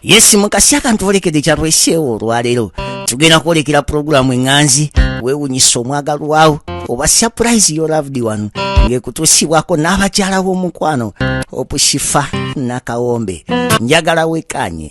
Yes mukasi akantuolekedde kyatweseewo olwaleero tugenda kwolekera pulogulaamu eŋŋanzi weewunyisa omwagalwawo oba surprise your loved one ng'ekutuusibwako n'abakyala b'omukwano Opushifa Nakawombe. Njagala wekkaanye.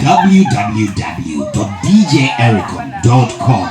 www.djericon.com.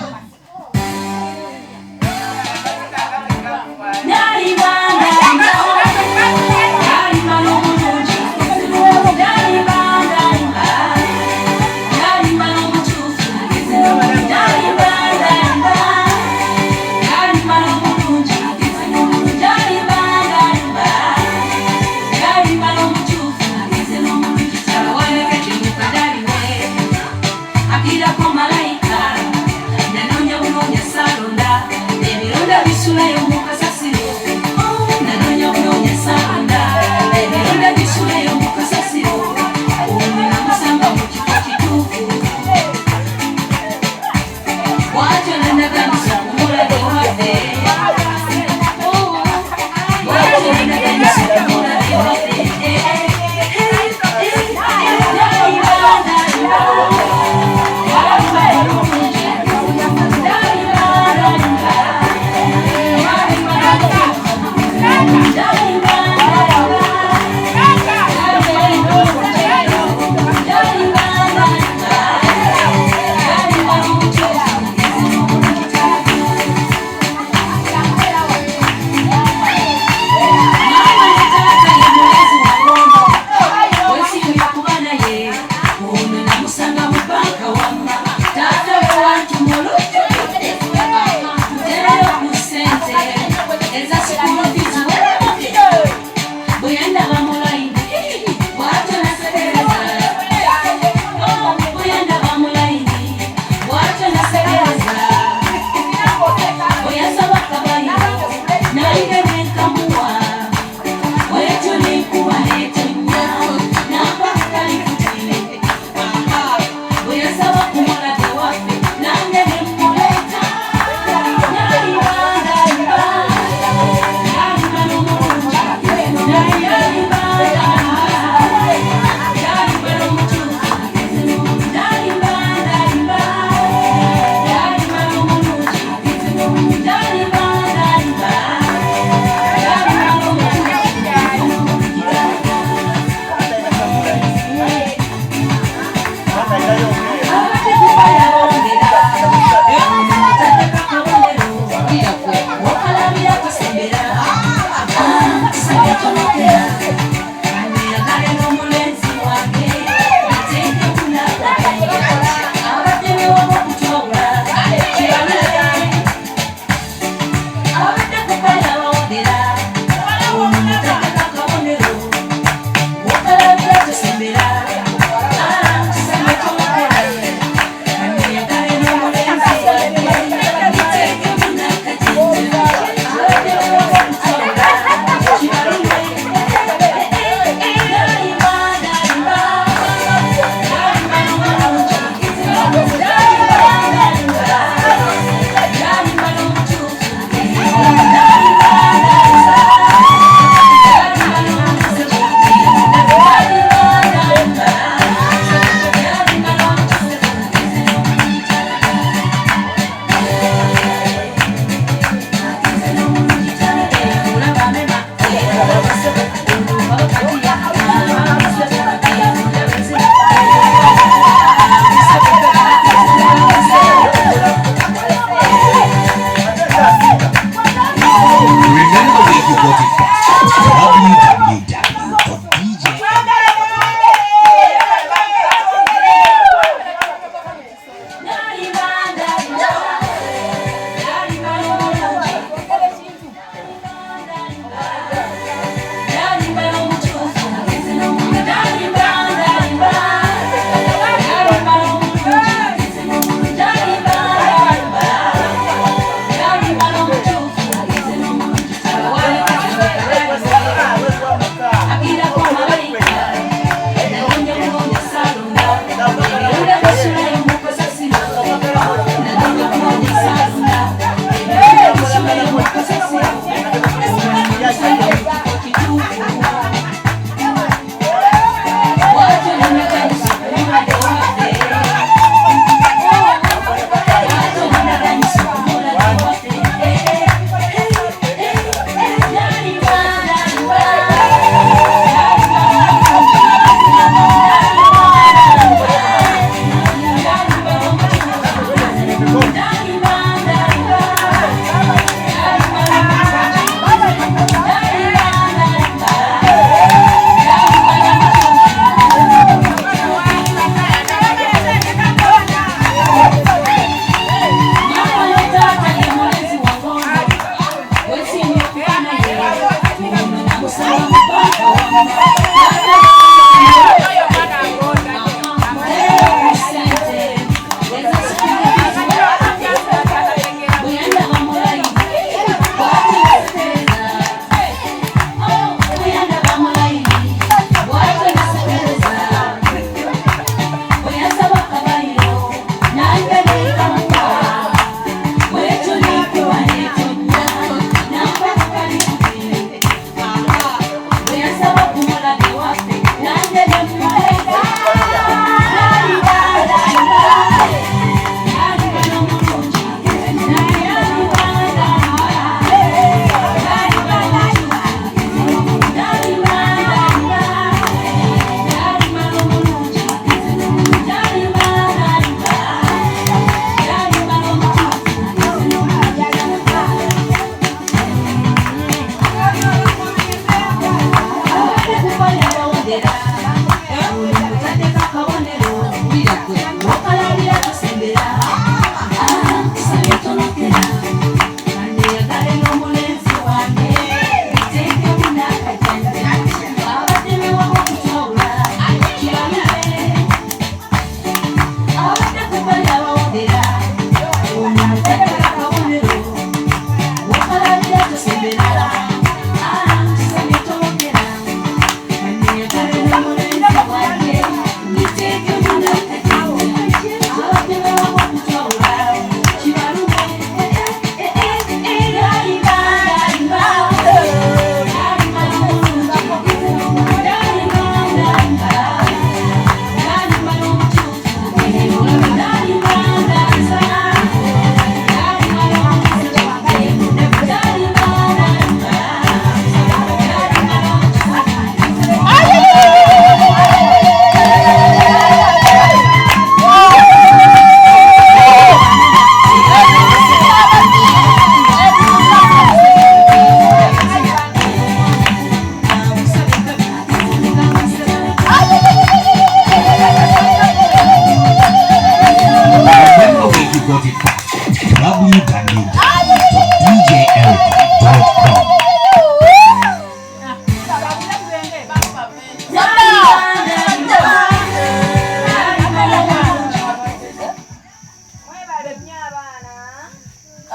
www.djelp.com.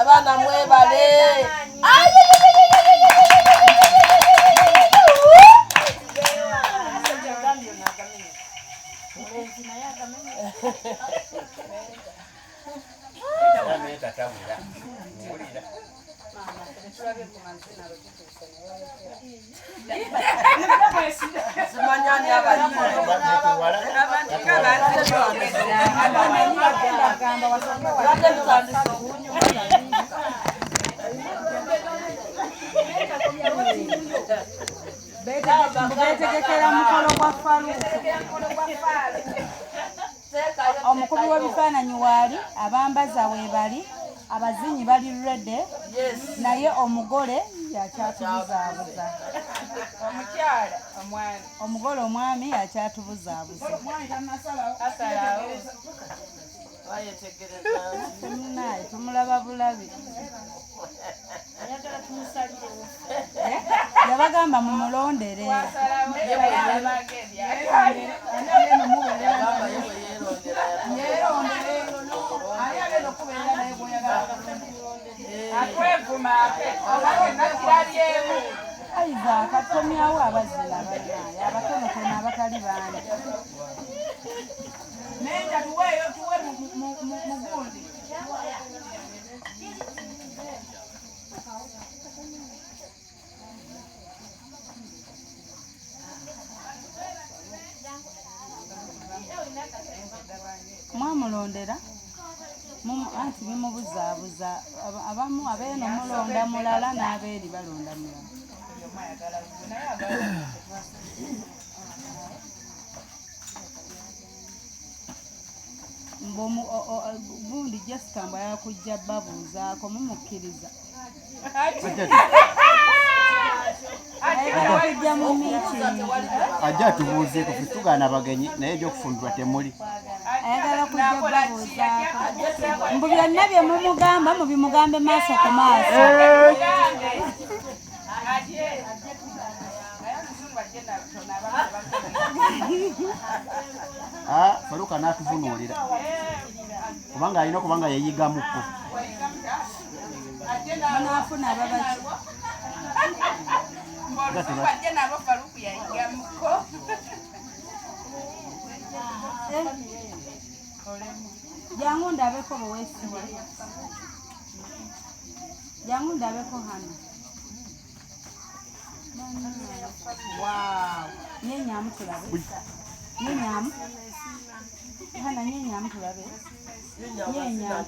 Abana mwebale. Semanyani abali. betegekera mukolo gwa Faluuku. Omukubi w'ebifaananyi waali, abambaza weebali, abazinyi bali ready, naye omugole yakyatubuzaabuza. Omugole omwami yakyatubuzaabuza. Naye tumulaba bulabi. Yabagamba mumulondere. Aiza katomyawo abazina banaye abatonotono abatali bangi. Nenja tuwe mugundi. Mwamulondera anti bimubuzaabuza abamu abeeno mulonda mulala n'abeeri balonda mulala. Gundi Jessica mba yakujja babuuzaako mumukkiriza. Ajja tubuuzeeko ffe tugaana abagenyi naye egy'okufundibwa temuli. Ayagala kujja babuuzaako. Mbu byonna bye mumugamba mubimugambe maaso ku maaso. Faluuka n'atuvunuulira kubanga alina kubanga yeyigamukko. Munaafuna ababaki. Jangu ndabeko bweweesibe. Jangu ndabeko hano. Wow. Nyenyaamu tulabe. Nyenyaamu. Hana nyenyaamu tulabe. Nyenyaamu.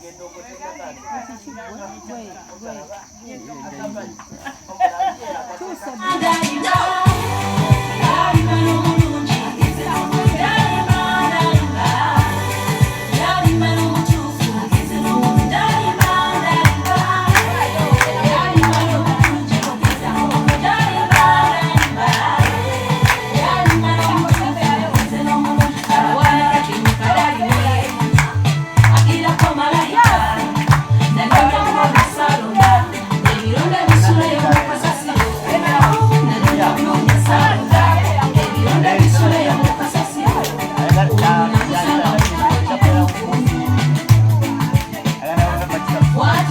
What?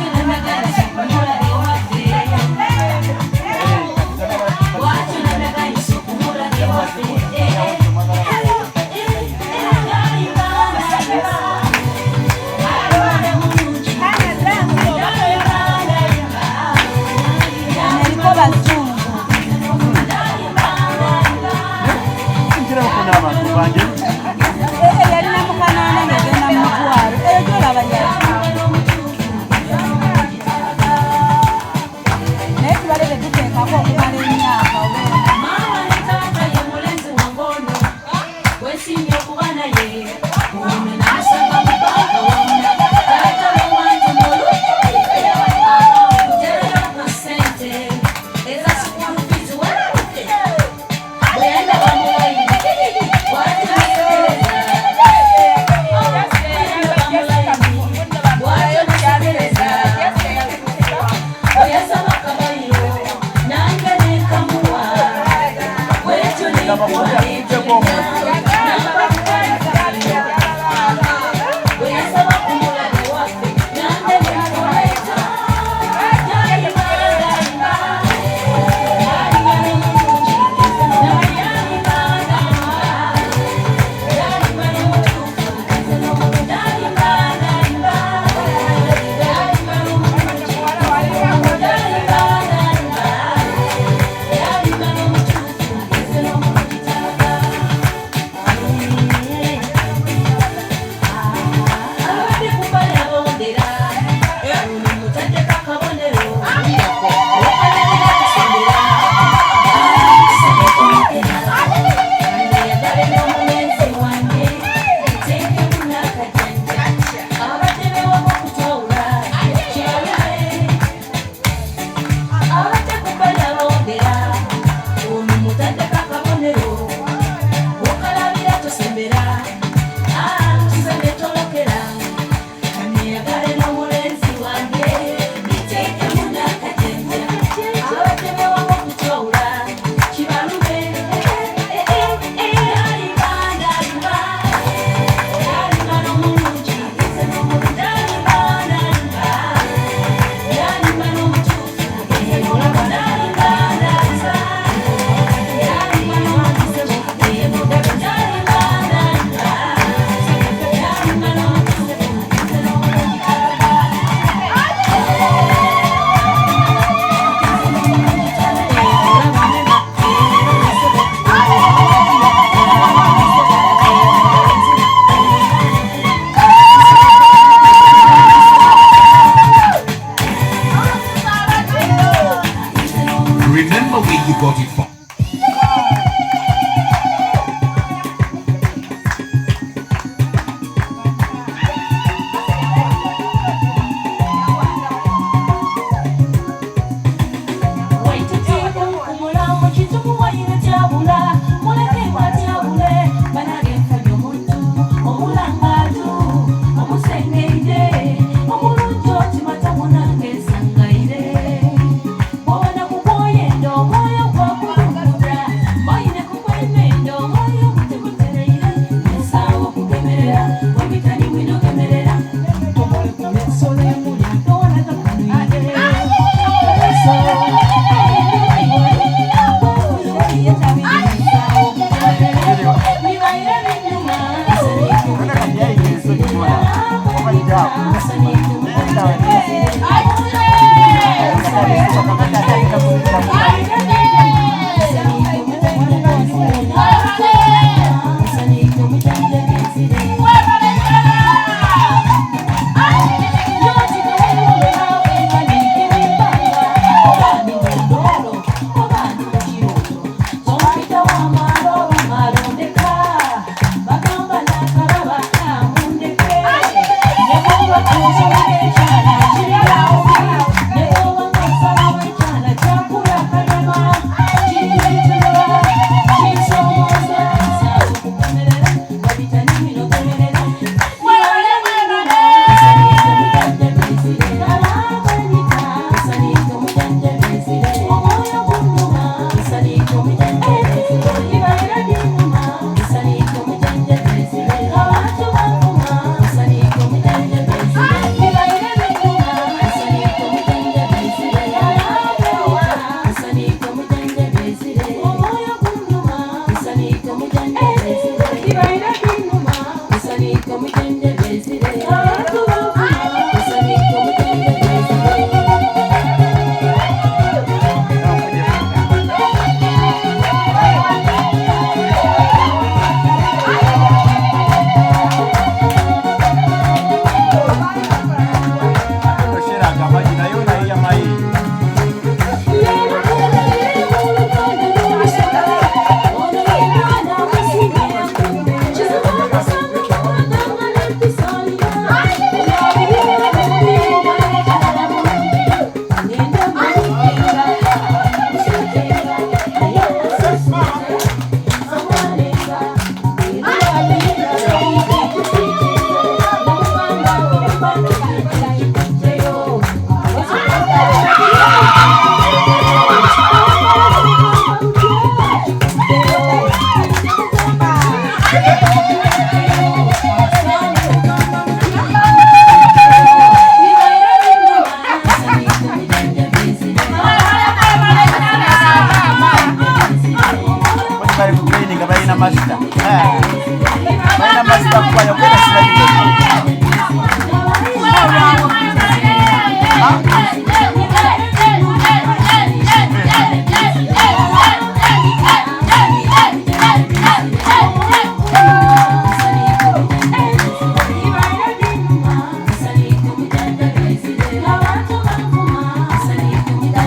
you got it from.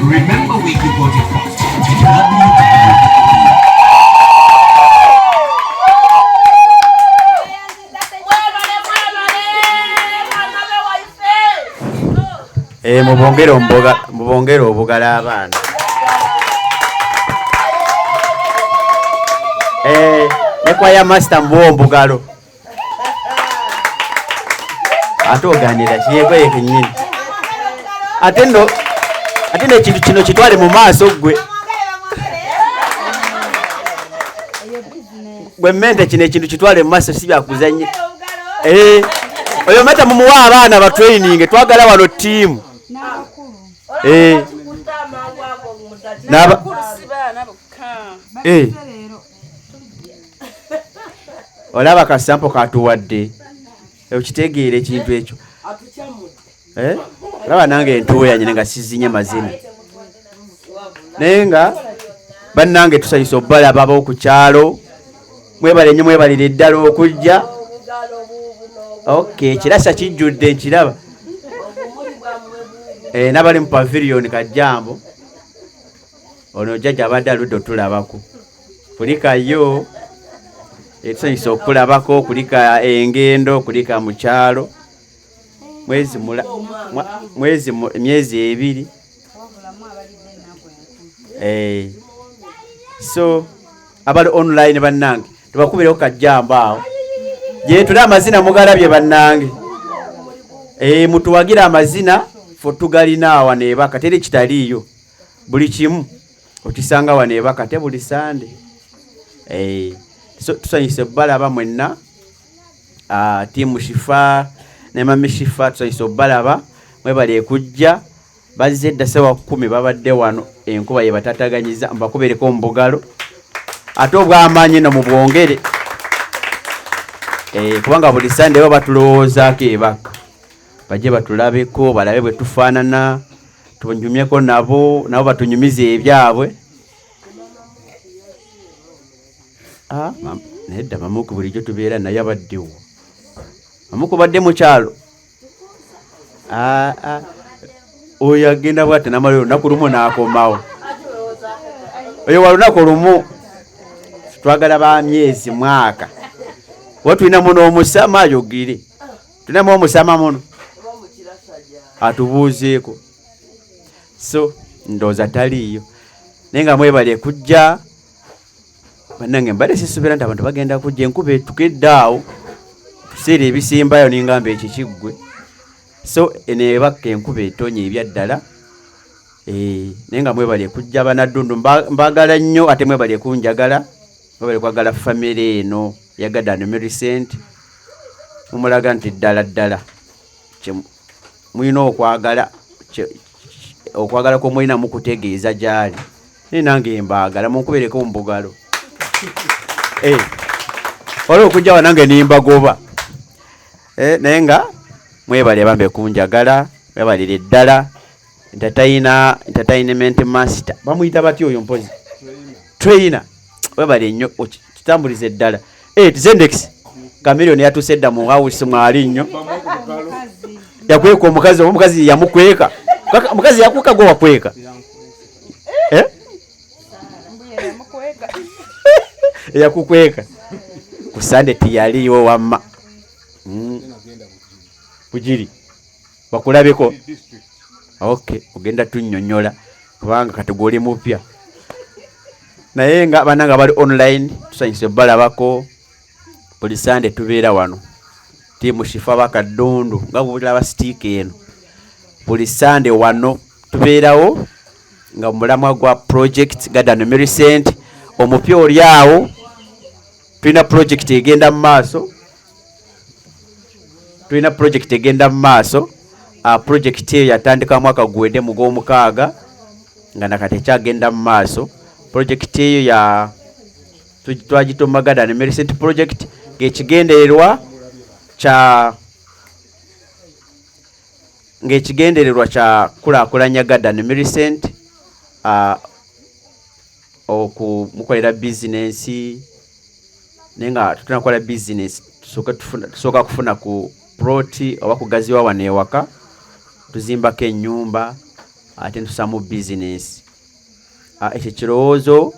Remember where you got it from. To help you. Mubongere obugala abaana. Ne kwa ya master mbuo mbugalo. Atoganira kiyego yekenyini. Atendo ekintu kino kitwale mu maaso gwe. Gwe mente kino ekintu kitwale mu maaso si byakuzanye. Oyo meta mumuwa abaana ba training twagala wano team. Naba olaba kasampo katuwadde okitegeere ekintu ekyo olaba nange entuuya nyine nga sizinye mazina naye nga bannange tusanyusa obbalaba ab'oku kyalo mwebale nnyo mwebalire eddala okujja kirasa kijjudde nkiraba n'abali mu pavilion Kajjambo ono jjajja abadde aludde otulabako kulikayo tusanyusa okulabako kulika engendo kulika mu kyalo myezi 2 so abali online bannange tubakubireho kajjamba awo je tuli amazina mugalabye bannange mutuwagira amazina fo tugalina awaneebaka tere kitaliiyo buli kimu okisanga waneebaka te buli sande so tusanyise balaba mwenna tiimu Shifa ne mami Shifa tusanyise balaba mwebale ekujja bazze edda sewa 10 babadde wano enkuba ye batataganyiza mbakubereko mbugalo ate obw'amaanyi no mu bwongere kubanga buli sande baba batulowoozaako ebaka bajje batulabeko balabe bwe tufaanana tunyumyeko nabo batunyumize ebyabwe nedda mamuku bulijjo tubeera naye abaddewo mamuku badde mu kyalo oyo agenda bwate namala olunaku lumu n'akomawo oyo walunaku lumu twagala ba myezi mwaka wa tulina muno omusama ayogire tulinamu omusama muno atubuuzeeko so ndooza taliiyo naye nga mwebale kujja bannange mbadde sisuubira nti abantu bagenda kujja enkuba etukedde awo tuseera ebisimbayo ningamba ekikiggwe so eneebaka enkuba etonye ebyaddala naye nga mwebale kujja banaddundu mbagala nnyo ate mwebale kunjagala mwebale kwagala famire eno ya Gadan Millicent mumulaga nti ddala mulina okwagala ko mulina mukutegeeza gyali naye nange mbaagala munkubereko mbugalo waliwo okujja wanange nimbagoba naye nga mwebale bambe kunjagala mwebalire ddala entertainment master bamuyita batya oyo mpozi trainer webale nnyo kitambulize ddala Zendex Kamiliyoni yatuse dda mu house mwali nnyo yakweka omukazi yamukweka omukazi yakuka go wakweka yakukweka ku Sunday tiyaliyo wamma kujiri bakulabeko okay ogenda tunnyonnyola kubanga kategori mupya naye nga bananga bali online tusanyise balabako buli Sunday tubeera wano tiimu Shifa bakaddundu nga bulaba stick eno buli Sunday wano tubeerawo nga mulamwa gwa project Gadan Millicent omupya oli awo tulina project egenda mu maaso project eyo yatandika mwaka guwedde mu gw'omukaaga nga nakati ekyagenda mu maaso project eyo twagitoma Gadan Millicent project ng'ekigendererwa kya kulaakulanya Gadan Millicent okumukolera bizinensi naye nga tunakola bizinesi tusooka kufuna ku ploti oba kugaziwa wano ewaka tuzimbako ennyumba ate ntusamu bizinesi ekyo kirowoozo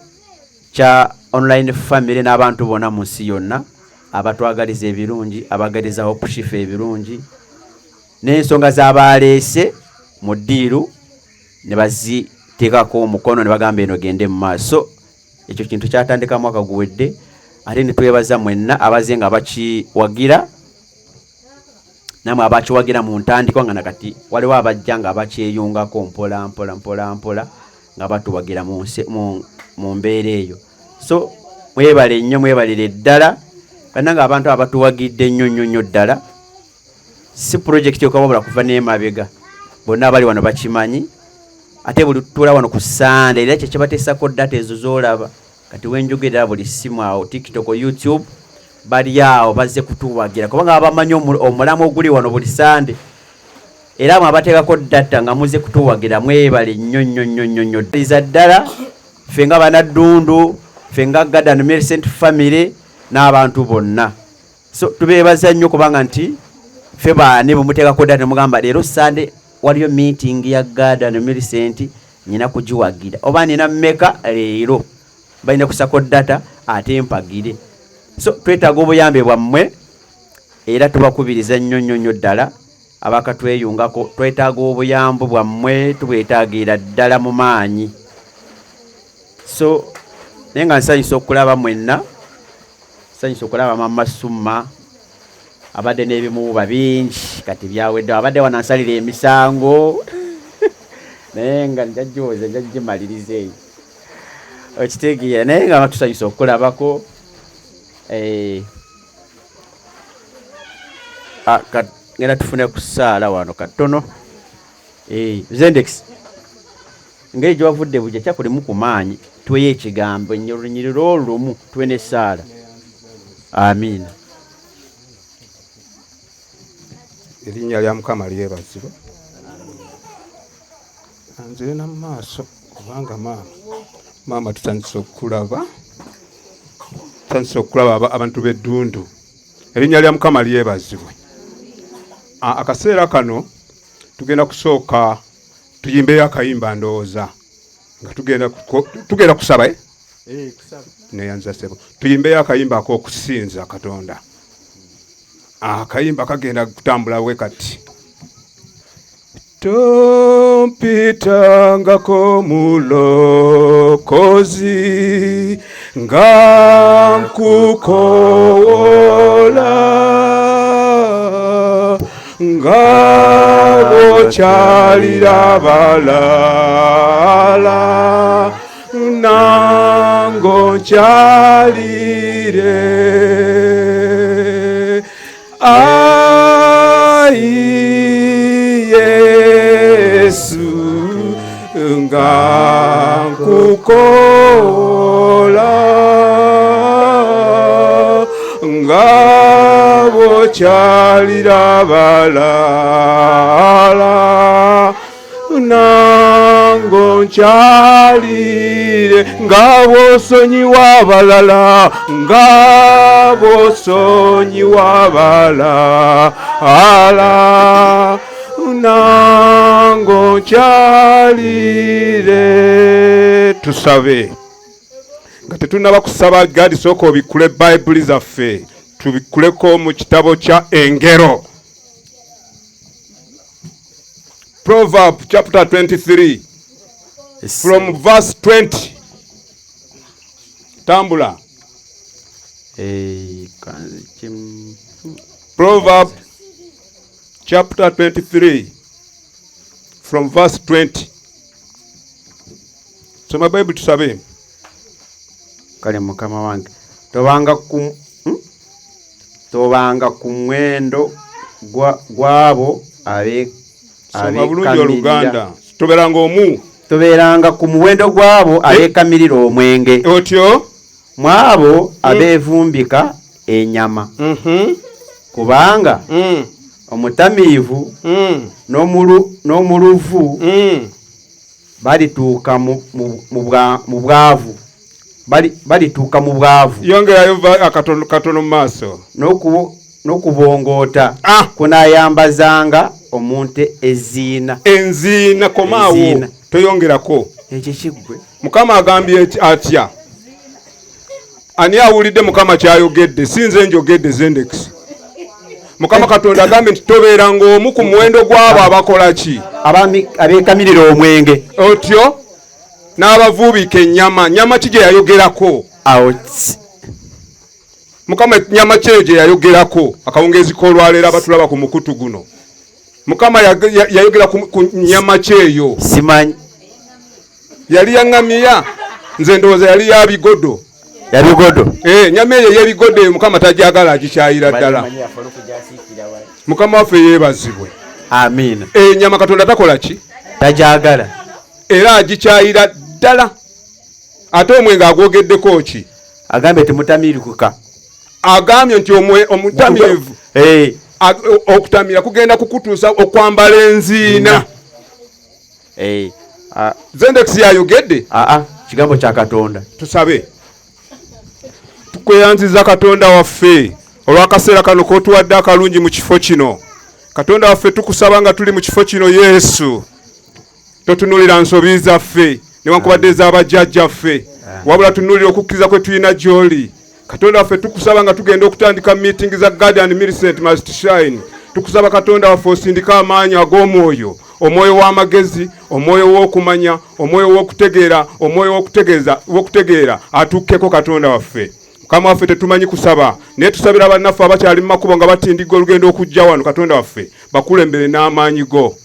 kya online family n'abantu bonna mu nsi yonna abatwagaliza ebirungi abagaliza Hope Shifa ebirungi n'ensonga z'abaleese mu ddiiru ne baziteekako omukono ne bagamba eno gende mu maaso ekyo kintu kyatandika mwaka guwedde ate ne twebaza mwenna abaze nga bakiwagira namwe abakiwagira mu ntandikwa nga nakati waliwo abajja nga bakyeyungako mpola nga batuwagira mu mbeera eyo so mwebale nnyo mwebalire ddala bannanga abantu abatuwagidde nnyo ddala si project yokawabula kuva n'emabega bonna abali wano bakimanyi ate buli tuula wano ku Sunday era kye kibateesako data ezo z'olaba kati wenjogerera buli simu awo TikTok YouTube bali awo bazze kutuwagira kubanga abamanyi omulamu oguli wano buli Sunday era mwabateekako data nga muze kutuwagira mwebale nnyo iza ddala ffe nga banaddundu ffe nga Gadan Millicent family n'abantu bonna so tubeebaza nnyo kubanga nti ffe baani bwe muteekako data mugamba leero Sunday waliyo meeting ya Gadan Millicent nina kugiwagira oba nina mmeka leero balina kusako data ate mpagire. So twetaaga obuyambe bwammwe era tubakubiriza nnyo ddala abakatweyungako. Twetaaga obuyambo bwammwe, tubwetaagira ddala mu maanyi. So naye nga nsanyusa okulaba mwenna, nsanyusa okulaba Mama Summa abadde n'ebimuuba bingi kati byawedde, abadde wanansalira emisango naye nga njaggimaliriza eyo okitegeera, naye nga tusanyusa okulabako. Ngenda tufune ku ssaala wano katono. Zendex ngeri gyewavudde bujja kyakulimu ku maanyi, tweyo ekigambo olunyiriro olumu tuwe n'essaala. Amiina. Erinnya lya Mukama lyebazibwa. Nzire na maaso kubanga maama tutandise okulaba abantu b'eddundu. Erinnya lya Mukama lyebazibwe. Akaseera kano tugenda kusooka tuyimbeyo akayimba ndowooza nga tugenda kusaba neyanza sebo, tuyimbeyo akayimba ak'okusinza Katonda. Akayimba kagenda kutambula bwe kati: tompitangako mulokozi nga nkukowola nga bokyalira balala nango nkyalire. Ai Yesu nga nkukola nga bokyalira balala nango nkyalire. Nga bosonyiwa abalala, nga bosonyiwa abalala nango nkyalire. Tusabe nga tetunaba kusaba gadi, sooka obikule Bayibuli zaffe tubikuleko mu kitabo kya Engero. Proverb chapter 23 from verse 20. Tambula. Proverb chapter 23 from verse 20. Soma Bible tusabe. Kale Mukama wange tobanga ku mwendo gwabo soma bulungi Oluganda. Toberanga ku muwendo gwabo abekamirira omwenge, otyo mwabo abevumbika enyama. Kubanga omutamiivu n'omuluvu balituuka mu bwavu. Balituuka mu bwavu. Yongerayo katono mu maaso. N'okubongoota kunaayambazanga omuntu eziina. Enziina komaawo toyongerako. Ekyo kiggwe. Mukama agambye atya? Ani awulidde Mukama kyayogedde? Sinze njogedde Zendex. Mukama Katonda agambye nti tobeeranga omu ku muwendo gw'abo abakola ki? Abeekamirira omwenge. Otyo n'abavuubika ennyama. Nyama ki gye yayogerako? Mukama nyama ki gye yayogerako? Akawungeezi k'olwaleero abatulaba ku mukutu guno. Mukama yayogera ku nyama ki eyo? Simanyi. Yali yaŋŋamiya? Nze ndowooza yali ya bigodo. Ya bigodo? Nyama eyo y'ebigodo eyo Mukama tagyagala, agikyayira ddala. Mukama waffe yeebazibwe. Amiina. Nyama Katonda takola ki? Tagyagala. Era agikyayira ddala. Ate omwenge agwogeddeko ki? Agambye temutamiirukuka. Agambye nti omutamiivu okutamira kugenda kukutuusa okwambala enziina. Zendex yayogedde? Kigambo kya Katonda. Tusabe. Tukweyanziza Katonda waffe olw'akaseera kano k'otuwadde akalungi mu kifo kino. Katonda waffe tukusaba nga tuli mu kifo kino Yesu. totunulira nsobi zaffe newankubadde ez'abajjajjaffe wabula tunulira okukkiriza kwe tulina gy'oli. Katonda waffe tukusaba nga tugenda okutandika meeting za Guardian Millicent Must Shine. Tukusaba Katonda waffe osindika amaanyi ag'omwoyo, omwoyo w'amagezi, omwoyo w'okumanya, omwoyo w'okutegeera, omwoyo w'okutegeera atukkeko Katonda waffe. Mukama waffe tetumanyi kusaba naye tusabira bannaffe abakyali mu makubo nga batindiga olugendo okujja wano Katonda waffe bakulembere n'amaanyi go.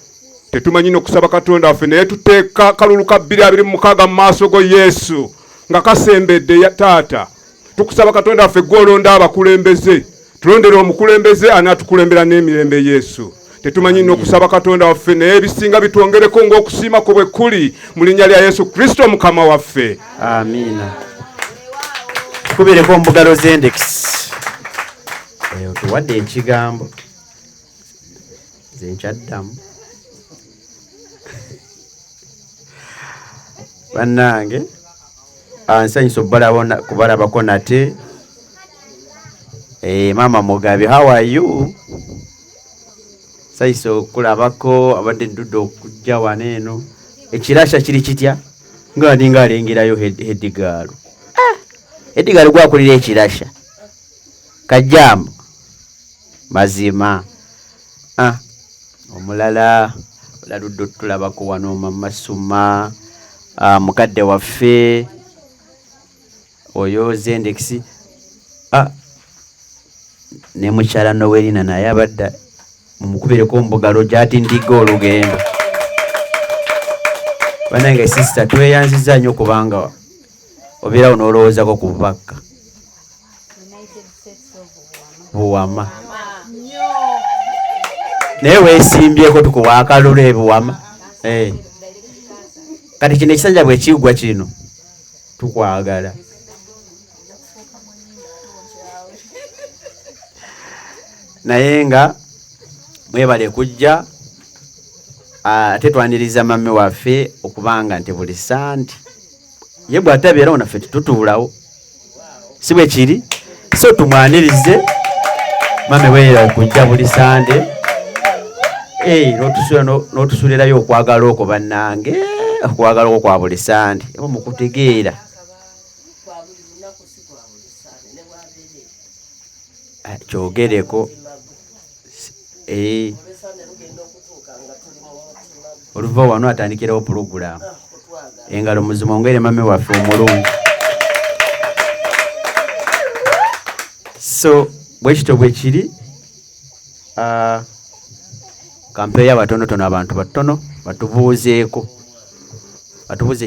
Tetumanyi n'okusaba Katonda waffe naye tuteeka kalulu ka 2026 mu maaso go Yesu nga kasembedde ya taata. Tukusaba Katonda waffe gw'olonda abakulembeze, tulondere omukulembeze anaatukulembera n'emirembe Yesu. Tetumanyi n'okusaba Katonda waffe naye ebisinga bitwongereko ng'okusiima kwe bwe kuli mu linnya lya Yesu Kristo Mukama waffe. Amiina. Tukubireko omubugalo z'Index. Otuwadde ekigambo. Nze nkyaddamu. Bannange, nsanyusa kubalabako nate. Mama Mugabe, how are you? Nsanyusa okulabako abadde ndudde okujja wano eno. Ekirasha kiri kitya? Nga ndinga alengerayo Eddigaalo. Eddigaalo gwakulira ekirasha. Kajjambo. Mazima. Omulala olaludde tulabako wano Mama Suma. Mukadde waffe oyo Zendex ne mukyala Noelina naye abadde mumukubireko omubugalo gy'atindiga olugendo. Bannange sister tweyanziza nnyo kubanga obeerawo n'olowoozako ku bubaka Buwama naye weesimbyeko tukuwa akalulu ebuwama. Kati kino ekisanja bwe kiggwa kino tukwagala. Naye nga mwebale kujja ate twaniriza mami waffe okubanga nti buli sandi ye bw'atabeerawo naffe tututuulawo si bwe kiri. So tumwanirize mami weera kujja buli sande n'otusuulirayo okwagala okwo bannange. Okwagala okwo kwa buli sande eba mukutegeera. Kyogereko oluva wano atandikirawo pulogulaamu engalo muzima ongere mami waffe omulungi. So bwekito bwe kiri kampeeyo abatonotono abantu batono batubuuzeeko batubuuze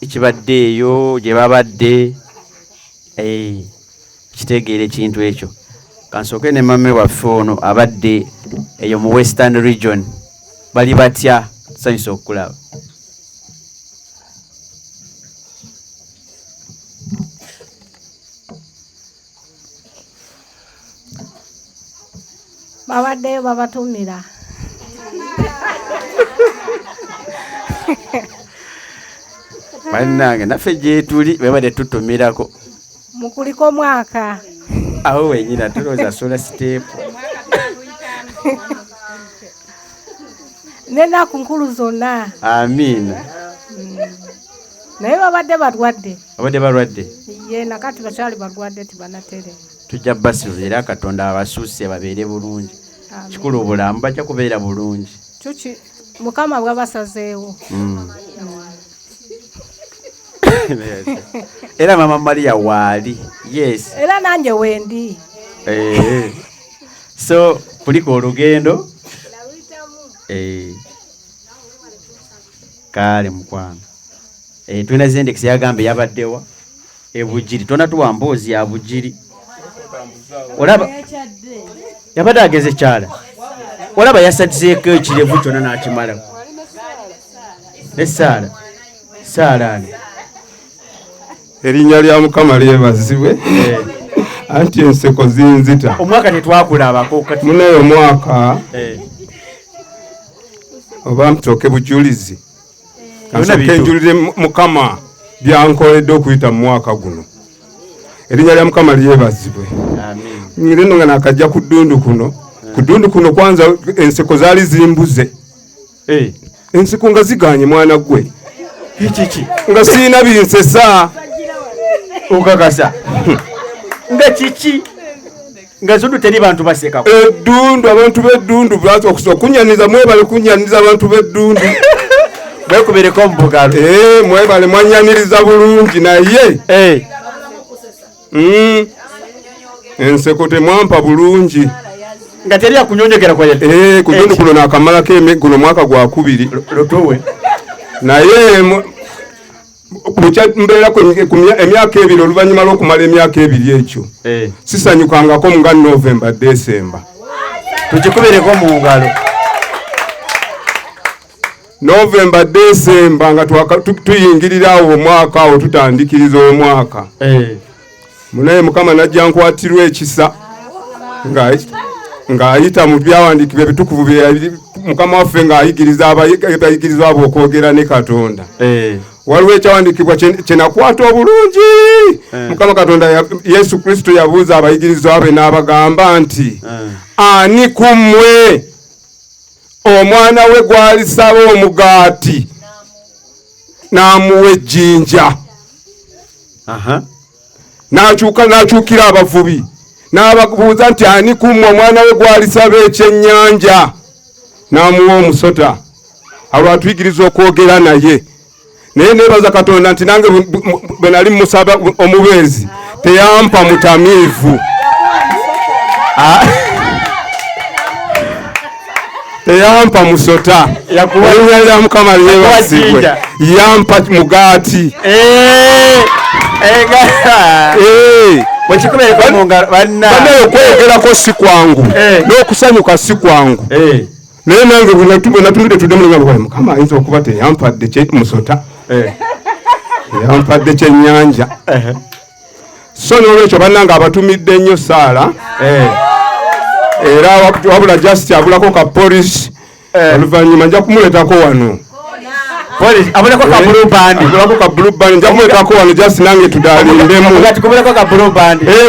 ekibaddeeyo gye babadde kitegeera ekintu ekyo. Kansooke ne mami waffe ono abadde eyo mu Western Region bali batya? Tusanyusa okukulaba. Babaddeyo babatumira. Bannange naffe gye tuli bebadde tutumirako Mukuliko mwaka. awo wenyina tulowooza sola siteepu. N'ennaku nkulu zonna. Amiina. Naye babadde balwadde. Babadde balwadde? Ye nakati bakyali balwadde tibanatere. Tujja basiru era Katonda abasuuse babeere bulungi. Kikulu obulamu bajja kubeera bulungi. Chuchi Mukama bwabasazeewo. Era Mama Maria waali. Yes. Era nanjye wendi. So kuliko olugendo. Kale mukwano. Tulina Zendex yagambe yabaddewa ebujiri tona tuwa mboozi ya bujiri. Olaba yabadde ageze kyala. Olaba yasatizeeko ekirevu kyonna n'akimala. Ne Saala erinnya lya Mukama lyebazibwe. Anti enseko zinzita. Omwaka tetwakulabako kati muneyo omwaka oba mpitooke bujulizi. Kansooke njulire Mukama byankoledde okuyita mu mwaka guno. Erinnya lya Mukama lyebazibwe. Amen. Ngireno nga nakajja ku ddundu kuno. Ku ddundu kuno kwanza enseko zaali zimbuze. ensiko nga ziganye mwana gwe kiki nga siina binsesa okakasa nga kiki nga zundu teri bantu baseka eddundu abantu b'eddundu okunyaniza mwebale kunyaniza abantu b'eddundu mwekubereko mubugalo mwebale mwanyaniriza bulungi naye enseko temwampa bulungi nga teri akunyonyogera kunyonyi kuno nakamalako guno mwaka gwa 2 lotowe naye mbeera emyaka 2 oluvannyuma lw'okumala emyaka 2 ekyo sisanyukangako nga November December tukikubereko mu ngalo November December nga tuyingirira awo omwaka awo tutandikiriza omwaka munaye Mukama najja nkwatirwa ekisa ng'ayita mu byawandiikibwa ebitukuvu bye Mukama waffe ng'ayigiriza abayigirizwa abo okwogera ne Katonda. Waliwo ekyawandiikibwa kye nakwata obulungi. Mukama Katonda Yesu Kristo yabuuza abayigirizwa be n'abagamba nti ani ku mmwe omwana we gw'alisaba omugaati n'amuwa ejjinja n'akyukira abavubi n'ababuuza nti ani ku mmwe omwana we gw'alisaba ekyennyanja n'amuwa omusota alwatuyigiriza okwogera naye naye neebaza Katonda nti nange bwe nali musaba omubeezi teyampa mutamiivu teyampa musota erinnya lya Mukama lyebazibwe yampa mugaati banaye okweyogerako si kwangu n'okusanyuka si kwangu naye nange bwe natumidde tuddemu nga Mukama ayinza okuba teyampadde musota yampadde kyennyanja so n'olwekyo bannange abatumidde nnyo Saala era wabula just abulako ka polisi oluvannyuma nja kumuleetako wano abulako ka blue band nja kumuleetako wano just nange tudalindemu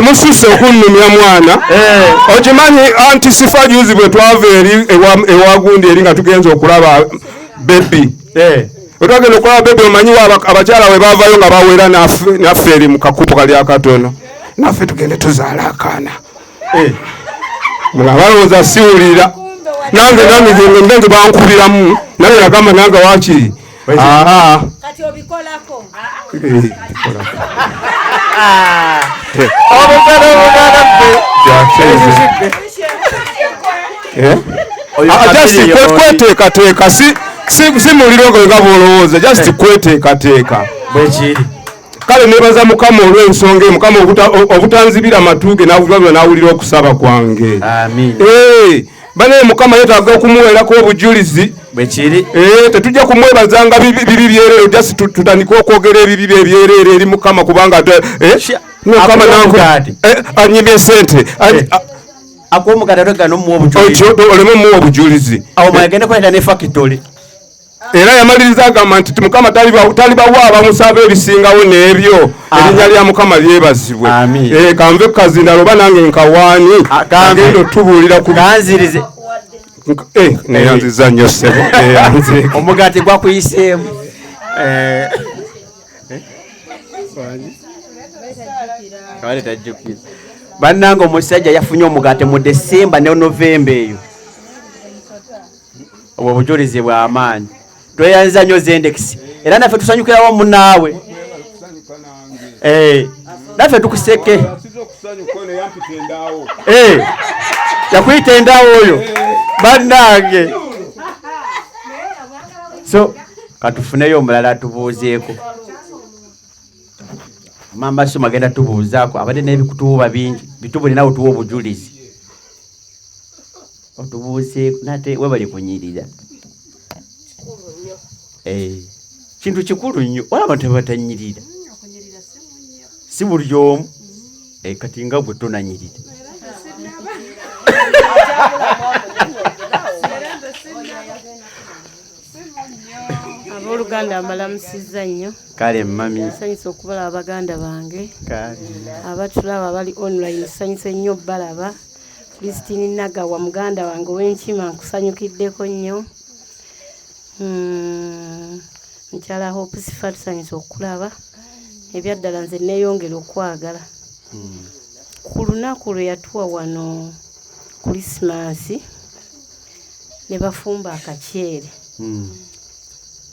mususe okunnumya mwana okimanyi anti sifa juzi bwe twava eri ewagundi eri nga tugenza okulaba bebi otwagenda okulaba bebi omanyiwo abakyala we bavayo nga bawera naffe eri mu kakupo kali akatono naffe tugende tuzaala akaana balowooza siwulira nange nge bankubiramu nange nagamba nange wakiri kati obikolako kweteekateeka si muliro nga bwolowooza just kweteekateeka bwekiri kale nebaza Mukama olw'ensonga Mukama obutanzibira matuge n'awulira okusaba kwange. Banaye Mukama yeetaaga okumuweerako obujulizi bwekiri tetujja kumwebazanga bibi byerero just tutandika okwogera ebibi ebyerero eri Mukama kubanga Mukama anyimye sente akwomugada nomuwa obujulizi oleme muwa obujulizi awo mwagenda kwenda ne factory era yamaliriza agamba nti Mukama talibawa abamusaba ebisingawo n'ebyo erinnya lya Mukama lyebazibwe kanve kukazindalo oba nange nkawaani agenda otubuulira ku kanzirize neyanziza nnyo ssebo omugaati gwakuyiseemu bannange omusajja yafunye omugaati mu Desemba ne Novemba eyo obwo obujulizi bw'amaanyi tweyanziza nnyo Zendex era naffe tusanyukirawo munaawe naffe tukuseke yakuyita endaawo oyo bannange so katufuneyo omulala tubuuzeeko mama soma genda tubuuzaako abadde n'ebikutuuba bingi bitubuli nawe tuwa obujulizi otubuuzeeko nate webali kunyirira kintu kikulu nnyo walaba tebatanyirira si buli omu kati nga bwe tonanyirira abooluganda mbalamusizza nnyo kale mami nsanyusa okubalaba baganda bange abatulaba bali online nsanyuse nnyo balaba Christine Nagawa muganda wange w'enkima nkusanyukiddeko nnyo Mukyala Hope Sifa tusanyusa okulaba ebyaddala nze neeyongera okwagala ku lunaku lwe yatuwa wano Krismasi ne bafumba akaceere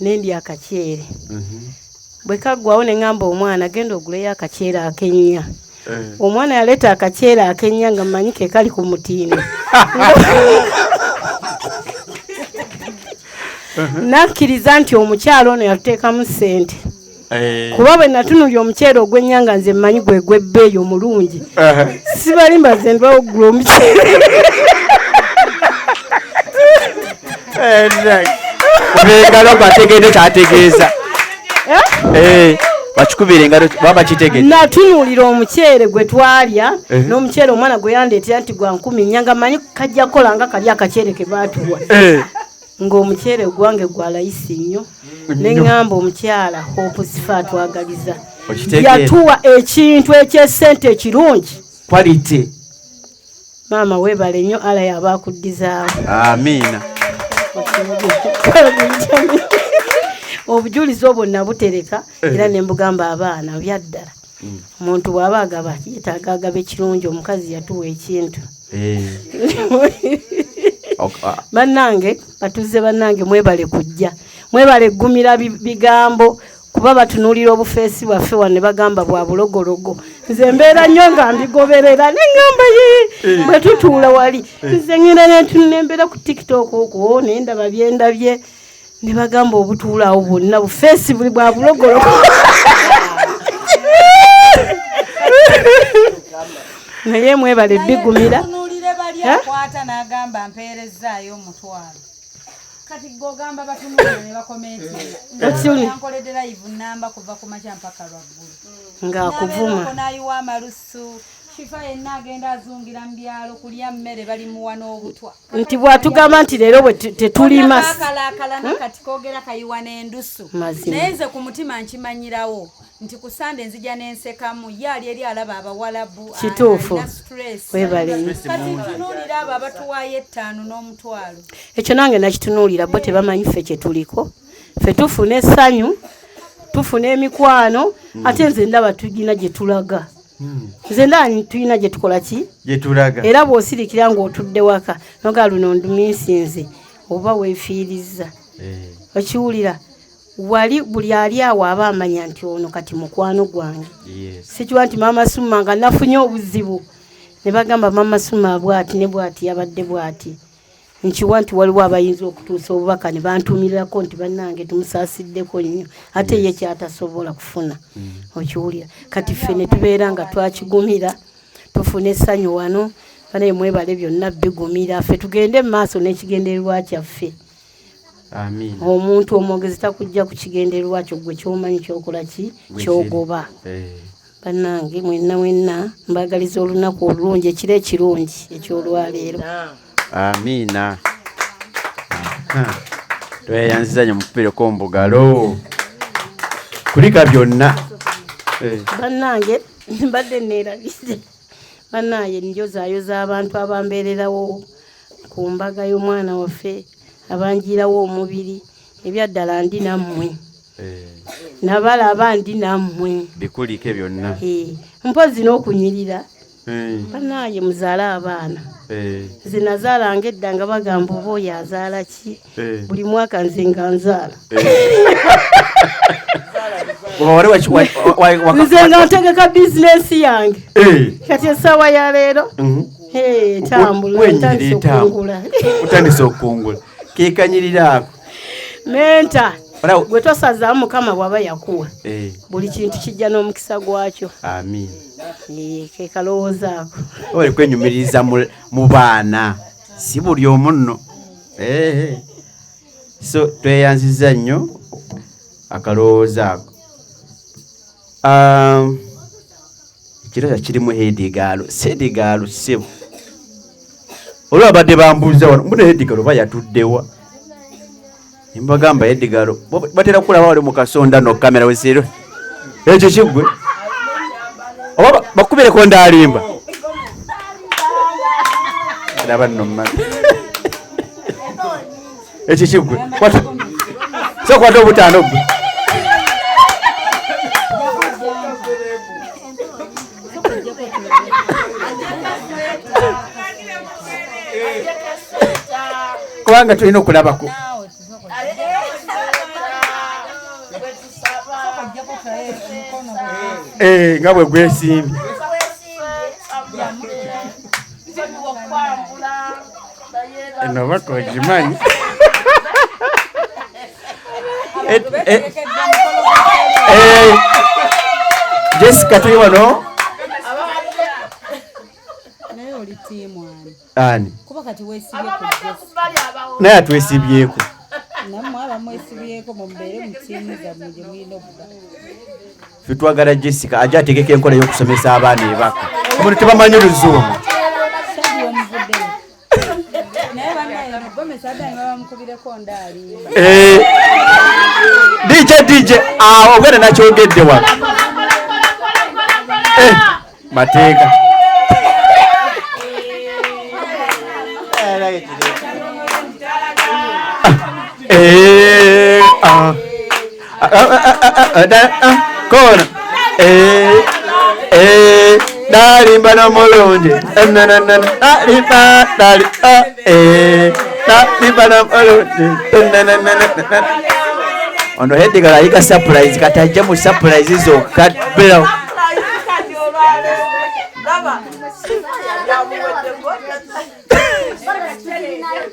nendi akaceere bwe kaggwawo ne ngamba omwana genda oguleyo akaceere akennya omwana yaleeta akaceere akennya nga mmanyi ke kali ku mutindo nakkiriza nti omukyalo ono yatuteekamu ssente kuba bwe natunulya omuceere ogw'ennya nga nze mmanyi gwe gw'ebbeeyi omulungi sibalimba ze ndibawogula omuceere engalo bategedde kyategeeza bakikubira engalo baba bakitegedde natunuulira omuceere gwe twalya n'omuceere omwana gwe yandeetera nti gwa 10 nyanga manyi kajja kola nga kali akaceere ke baatuwa ng'omuceere gwange gwa layisi nnyo ne ngamba omukyala Hope Sifa atwagaliza yatuwa ekintu eky'essente ekirungi quality maama weebale nnyo ala yaba akuddizaawo amiina obujulizi obwo nabutereka era ne mbugamba abaana byaddala omuntu bw'aba agaba yeetaaga agaba ekirungi omukazi yatuwa ekintu bannange batuze bannange mwebale kujja mwebale gumira bigambo kuba batunuulira obufeesi bwaffe wano ne bagamba bwa bulogologo nze mbeera nnyo nga mbigoberera neŋŋamba ye bwe tutuula wali nze ŋŋenda nentunula ku TikTok okwo naye ndaba byendabye ne bagamba obutuulaawo bwonna bufeesi buli bwa bulogologo naye mwebale bigumira akwata n'agamba mpeerezaayo omutwalo kati gogamba batunula ne bakomenti yankoledde live namba kuva ku makya mpaka lwaggulu ng'akuvuma nayiwa amalusu Shifa yenna agenda azungira mu byalo kulya mmere bali muwa n'obutwa nti bw'atugamba nti leero bwe tetulima kalakala kati koogera kayiwa n'endusu naye nze ku mutima nkimanyirawo nti ku Sande nzija n'ensekamu yaali eri alaba abawalabu kituufu webale kati tunuulira abo abatuwaayo 5 n'omutwalo ekyo nange nakitunuulira bo tebamanyi ffe kye tuliko ffe tufuna essanyu tufuna emikwano ate nze ndaba tugina gye tulaga nze ndaba tulina gye tukola ki gye tulaga era bw'osirikira ng'otudde waka noga luno nduminsinze oba weefiiriza okiwulira wali buli ali awo aba amanya nti ono kati mukwano gwange sikiwa nti maama Suma nga nafunye obuzibu ne bagamba maama Suma bw'ati ne bw'ati yabadde bw'ati nkiwa nti waliwo abayinza okutuusa obubaka ne bantuumirirako nti bannange tumusaasiddeko nnyo ate ye kyatasobola kufuna okiwulira kati ffe ne tubeera nga twakigumira tufuna essanyu wano banaye mwebale byonna bigumira ffe tugende mu maaso n'ekigendererwa kyaffe omuntu omwogezi takujja ku kigendererwa kyo gwe kyomanyi kyokola ki kyogoba bannange mwenna mbagaliza olunaku olulungi ekiro ekirungi ekyolwaleero amiina tweyanziza nnyo mukupiire kombugalo kulika byonna bannange mbadde neerabise bannaye njozaayoza abantu abambeererawo ku mbaga y'omwana waffe abanjirawo omubiri ebyaddala ndi nammwe nabalaba ndi nammwe bikuliko byonna mpozi n'okunyirira bannaye muzaale abaana nze nazaalanga edda nga bagamba oba oyo azaala ki buli mwaka nze nga nzaala nze nga ntegeka bizinesi yange kati essaawa ya leero tambula utandise okungula kekanyirira ako menta gwe tosazaamu Mukama bw'aba yakuwa buli kintu kijja n'omukisa gwakyo amiina kekalowooza ako oli kwenyumiriza mu baana si buli omu nno so tweyanziza nnyo akalowooza ako ekiro kirimu hedigaalo sedigaalo sebo olwo abadde bambuuza wano mbuna hedigaalo oba yatuddewa mbagamba hedigaalo batera kulaba wali mu kasonda no kamera wesero ekyo kiggwe oba bakubireko ndaalimba laba nno mmanyi ekyo kiggwe So kwata obutaano gwe. Kubanga tulina okulabako. Nga bwe gwesimbye. Eno bako ogimanyi. Jessica tuli wano. Naye oli tiimu ani? Kuba kati weesibyeko naye atwesibyeko. nammwe abamwesibyeko mumubeere mu tiimu zammwe gye mulina okuba. Ffe twagala Jessica ajja ategeka enkola y'okusomesa abaana ebaka. Omuntu tebamanyi Oluzungu. Sabi omuvuddeyo. Naye bannaye Gomesi addanyi babamukubireko ndaali. DJ ogenda nakyogedde wano. Mateeka. Kona. Dalimba n'omulungi. Dalimba n'omulungi. Ono Edgar ayiga surprise kati ajja mu surprise zokka belawo.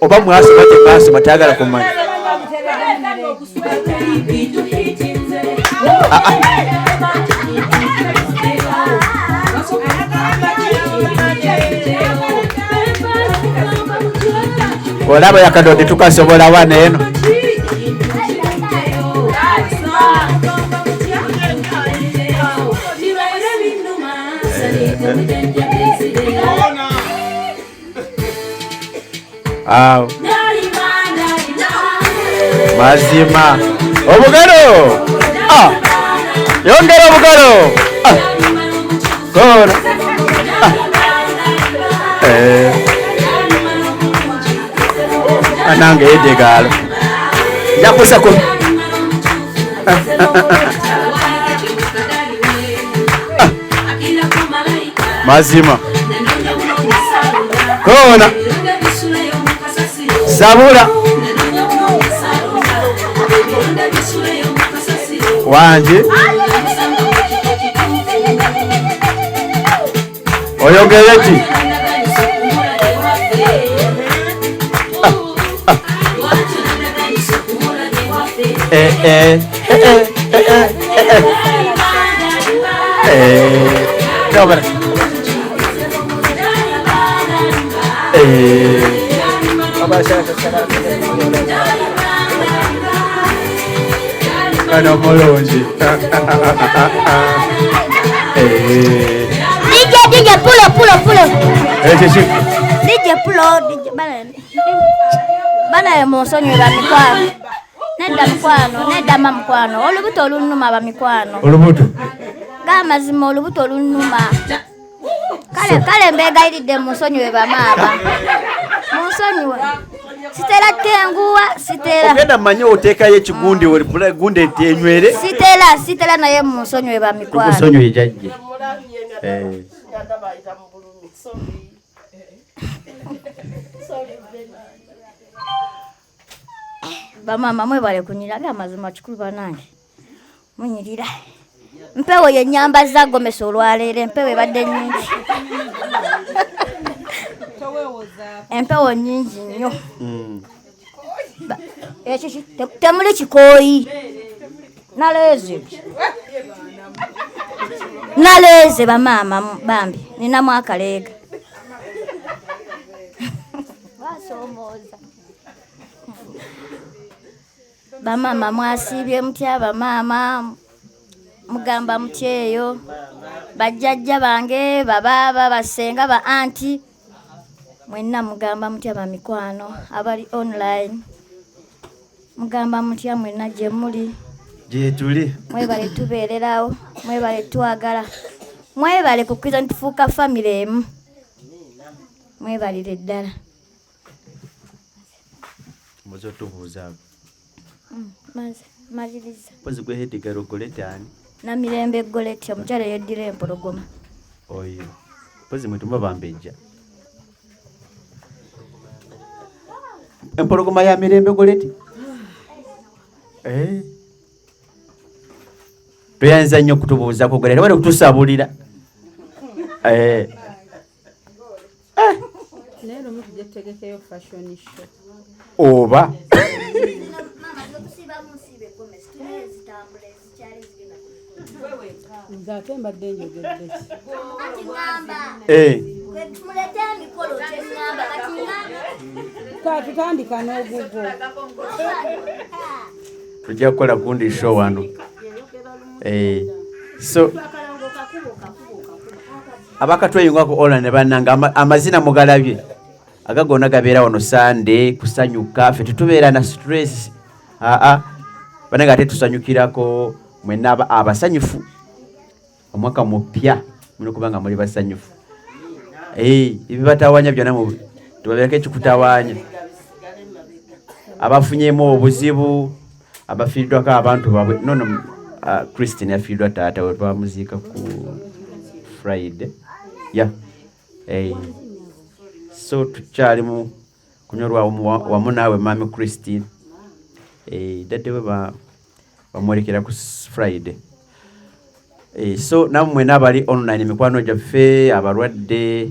Oba mwasoma temwasoma tayagala kumanya. Olaba yakadode tukasobola wana eno. Aw. Mazima. Obugalo. Yongera obugalo. Kona. Anange Edgar. Yakusa ko. Mazima. Kona. Sabula. Wanje. Oyogeleji. Dobra. Ano mulungi. DJ pulo. DJ pulo bana musonyi ba mikwano. Nedda mukwano. Olubuto olunuma ba mikwano. Olubuto. Gamazima olubuto olunuma. Kale mbegayidde musonyi ba mama. Musonyi sitera tenguwa sitera. Ogenda manyi oteekayo ekigundi gunde enywere. Sitera naye musonyi ba mikwano. Musonyi ejajje. Bamama mwebale kunyiraga amazima kikulu banange. Munyirira. Mpewo ye nyamba za Gomesi olwaleero empewo ebadde nnyingi. Empewo nnyingi nnyo. Temuli kikooyi. Naleeze bamama bambi. Ninamu akaleega. Basomooza. Bamama mwasibye mutya bamama. Mugamba mutyeyo. Bajjajja bange bababa basenga ba anti. Mwenna mugamba mutya ba mikwano abali online. Mugamba mutya mwenna gye muli. Gye tuli. Mwebale tubeererawo. Mwebale twagala. Mwebale kukkiriza ntufuuka family emu. Mwebalire ddala. Muzo tubuuza. maliriza. Pozi gwe hedigaro goletani. Na Mirembe Goleti omukyala yeddira empologoma. Oyo. Pozi mwituma bambeja. Empologoma ya Mirembe Goleti. Tuyanza nnyo kutubuuza ko goleti wali kutusabulira. Lero mutujetegekeyo fashion show. Oba. Nzate mbadde njogedde. Tumuletea mikolo kyengamba kati ngamba. Tutandika n'ogugo. Tujja kukola gundi show wano. So abakatweyungako online bannanga amazina mugalabye agagona gabeera wano Sunday kusanyuka ffe tutubeera na stress bananga ate tusanyukirako mwenna abasanyufu omwaka mupya muno kubanga muli basanyufu ebibatawanya byonna tubabeerako ekikutawaanya abafunyemu obuzibu abafiiriddwako abantu babwe nono Christine yafiiriddwa taata we twamuziika ku Friday. So tukyali mu kunyolwa wamu naawe mami Christine. Dadde we bamwolekera ku Friday. So nammwe n'abali online mikwano gyaffe abalwadde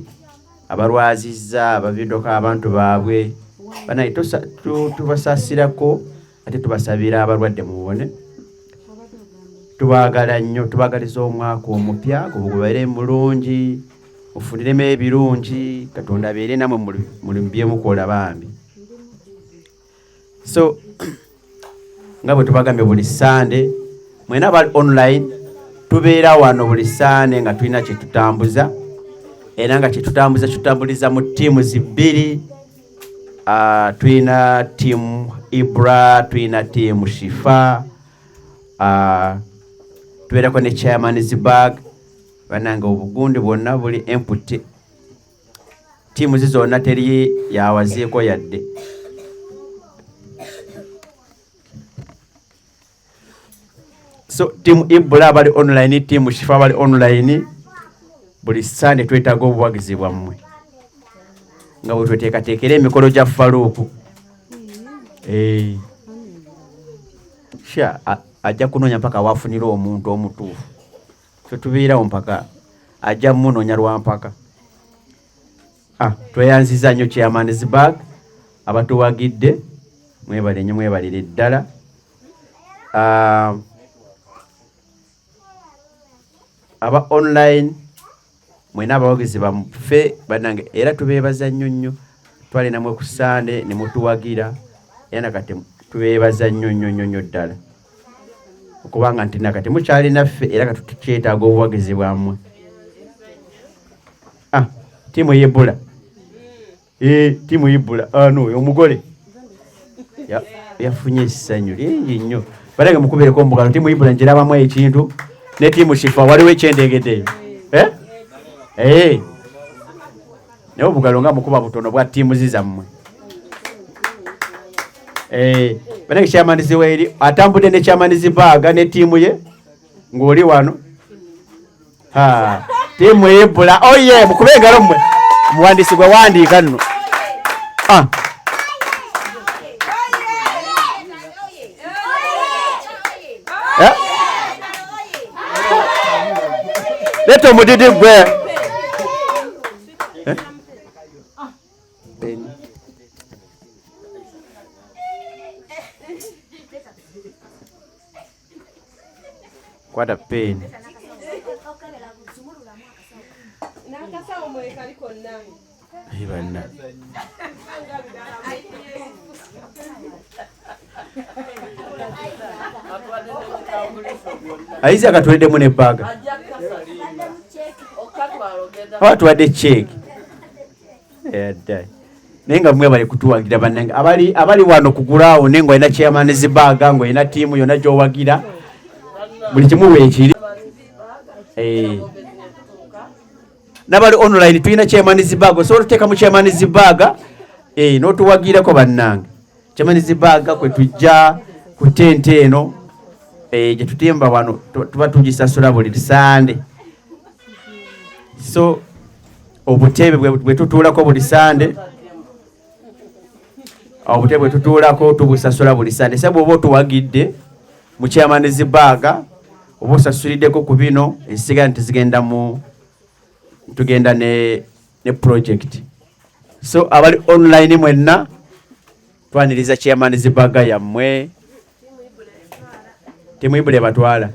abalwazizza abaviddwako abantu baabwe banaye tubasaasirako ate tubasabira abalwadde mubone. Tubaagala nnyo tubaagaliza omwaka omupya gubeere mulungi mufuniremu ebirungi Katonda abeere namwe muli byemukola bambi. So nga bwe tubagambye buli Sunday mwena abali online tubeera wano buli Sunday nga tulina kye tutambuza era nga kye tutambuliza mu ttiimu zibbiri. Tulina ttiimu Ibra, tulina ttiimu Shifa, tubeerako ne Chairman's Bag bananga obugundi bwonna buli input. Ttiimu zonna teri yawazeeko yadde. So ttiimu Ibra abali online, ttiimu Shifa abali online buli Sunday twetaaga obuwagizi bwammwe nga bwe tweteekateekera emikolo gya Faluuku. Ajja kunoonya mpaka wafunira omuntu omutuufu. Ffe tubeerawo mpaka ajja munoonya lwampaka. Tweyanziza nnyo Chairman's Bag abatuwagidde mwebale nnyo mwebalire ddala. Aba online mwena abawagizi baffe bannange era tubeebaza nnyo nnyo. Twali namwe ku Sunday ne mutuwagira era nakati tubeebaza nnyo ddala okubanga nti nakati mukyali naffe era kati tukyetaaga obuwagizi bwammwe. Ttiimu Yebula ttiimu Yebula omugole yafunye essanyu lingi nnyo banange mukubeereko omugalo. Ttiimu Yebula ngirabamu ekintu ne ttiimu Shifa waliwo ekyendegedde naye obugalo nga mukuba butono bwa ttiimu zizammwe. Banange Chairman's Weri atambudde ne Chairman's Bag ne ttiimu ye ng'oli wano. Ttiimu Yebula mukube engalo mmwe muwandiisi gwe wandiika nno. Leeta omudidi gwe. Kwata pen. Ibana. Aizi akatwedemu ne baga. Watu wade check. Nenga mwe bali kutuwagira bananga abali wano kugulaawo nengo ina Chairman's Bag ngo ina tiimu yona gyowagira buli kimu weekiri. Nabali online tulina Chairman's Bag so tuteka mu Chairman's Bag n'otuwagirako bannange. Chairman's Bag kwe tujja ku tente eno gye tutimba wano tuba tugisasula buli Sande. So obutebe bwe tutuulako buli Sande, obutebe bwe tutuulako tubusasula buli Sande. Se bw'oba otuwagidde mu chairman's bag oba osasuliddeko ku bino ezisigala tugenda ne project. So abali online mwenna twaniriza chairman's bag yammwe temwibule batwala.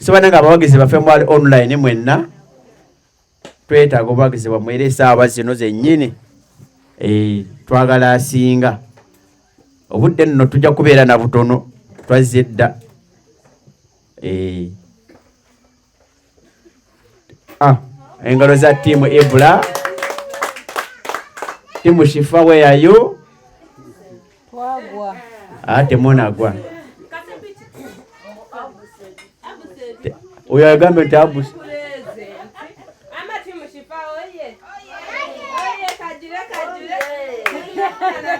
So bananga abawagizi baffe mwali online mwenna twetaaga obuwagizi bwammwe era essaawa zino zennyini twagala asinga. Obudde nno tujja kubeera na butono twazze dda. Engalo za tiimu Ibula. Timu Shifa, where are you? Twagwa. Temunagwa. Oyo agambye nti abuse.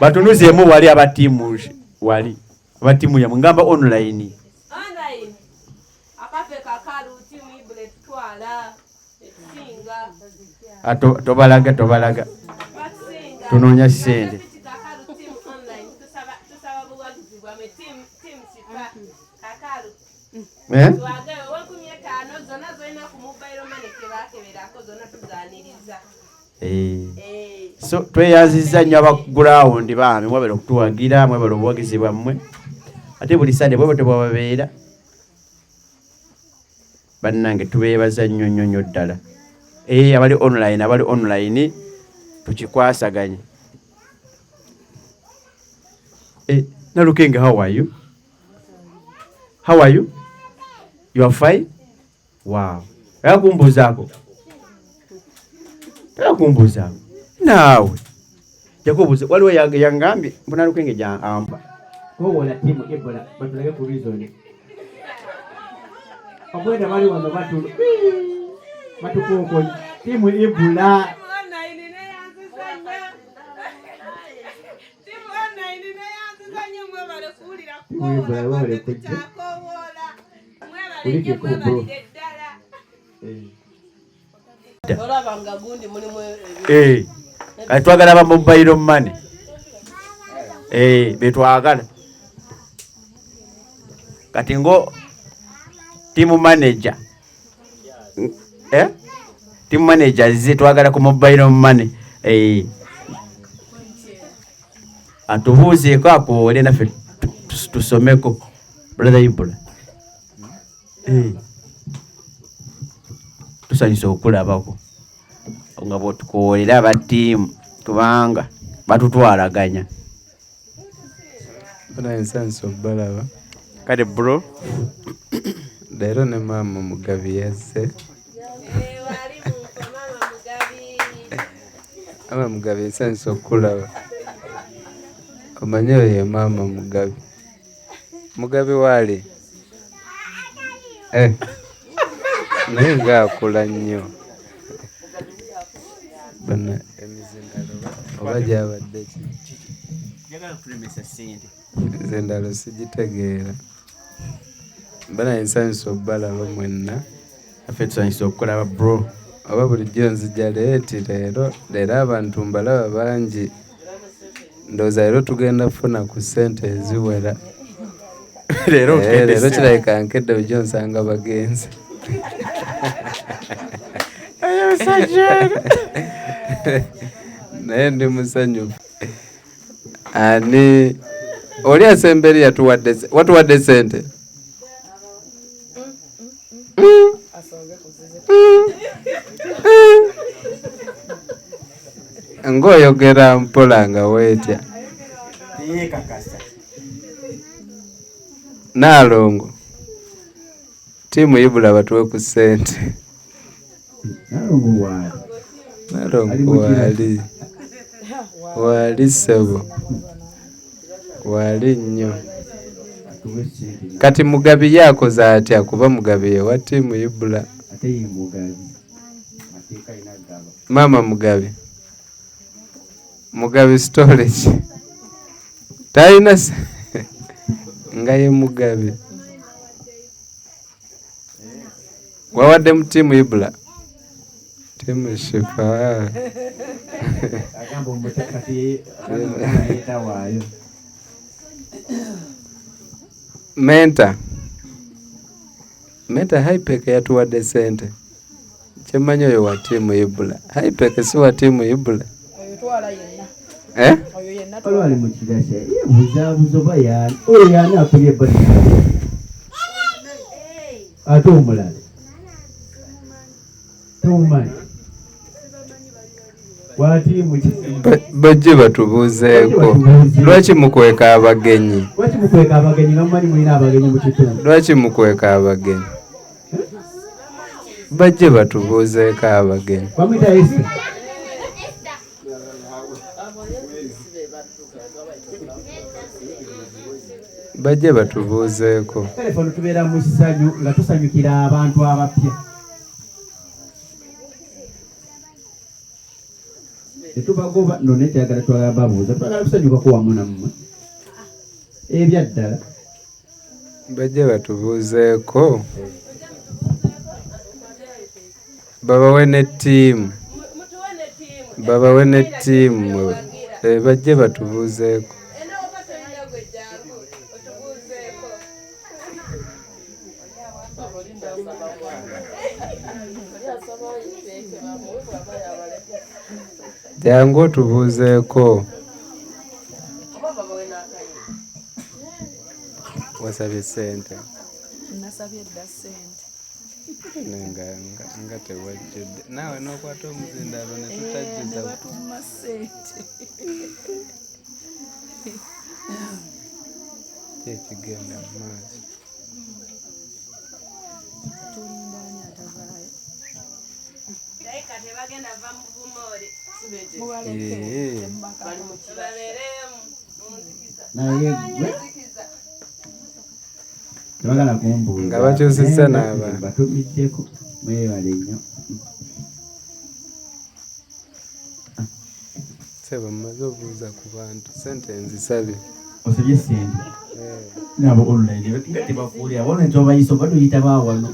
Batunuzeemu wali abatiimu wali abatiimu yamwe ngamba online. Tobalaga tunoonya sente. So tweyanziza nnyo abagurawundi baami mwebale okutuwagira, mwebale obuwagizi bwammwe. Ate buli Sande bwebo tebwababeera bannange tubeebaza nnyo ddala. Abali online tukikwasaganye. Nalukenge, how are you? You are fine? Wow. Yakumbuzaako naawe jakubuza waliwo yangambye mbona Lukenge jamba kowola timu Ebola batulage ku reason obweda bali wano batukoko timu Ebola twagala ba mobile money betwagala kati ngo team manager zi twagala ku mobile money atubuuzeeko akoole naffe tusomeko brother Ibula. Tusanyusa okulabako nga bw'otukoolera abatiimu kubanga batutwalaganya. Ensanso balaba kale bro leero ne maama Mugabi yazze. Maama Mugabi ensanso okulaba. Omanyi oyo ye maama Mugabi. Mugabi waali naye ng'akula nnyo. Bana emizindalo oba gyabadde ki? Emizindalo sigitegeera. Bana ensanso balaba mwenna. Affe tusanyusa okukolaba bro. Oba bulijjo nzija leeti leero abantu mbalaba bangi. Ndowooza leero tugenda kufuna ku ssente eziwera. Leero kirabika nkedde bulijjo nsanga bagenzi. Naye ndi musanyufu. Ani oli asemberi watuwadde sente? Ng'oyogera mpola nga weetya. Naalongo tiimu Ibula batuwe ku ssente. Naalongo waali ssebo waali nnyo. Kati Mugabi yakoze atya kuba Mugabi ye wa tiimu Ibula? Maama Mugabi storage talina nga ye Mugabe wawadde mu tiimu Ibula tiimu Shifa agamba omutakati ayita waayo Menta Hypek yatuwadde sente kyemmanyi oyo wa tiimu Ibula Hypek si wa tiimu Ibula olwali mu kirasa buzaabuzo oba yaani oyo yaani akulye ebbali ate omulala tomumanyi watiimu bajje batubuuzeeko lwaki mukweka abagenyi nga mumanyi mulina abagenyi mu kitundu lwaki mukweka abagenyi bajje batubuuzeeko abagenyi bamwita Esther bajje batubuuzeeko telefono tubeera mu kisanyu nga tusanyukira abantu abapya tetubagoba no nekyagala twagababuuza twagala kusanyukako wamu nammwe ebyaddala bajje batubuuzeeko babawe n'ettiimu bajje batubuuzeeko jangu otubuuzeeko wasabye sente nasabye dda sente nga tewajjudde naawe n'okwata omuzindalo ne tutajjuza batuma sente ekigenda mu maaso tulindani atavaayo naye gwe tebagala kumbuuza nga bakyusisa n'abantu batumiddeko mwebale nnyo sebo mmaze obuuza ku bantu sente nzisabye osabye sente nabo online nga tebakuulira bona ntobayisa oba tuyita baawano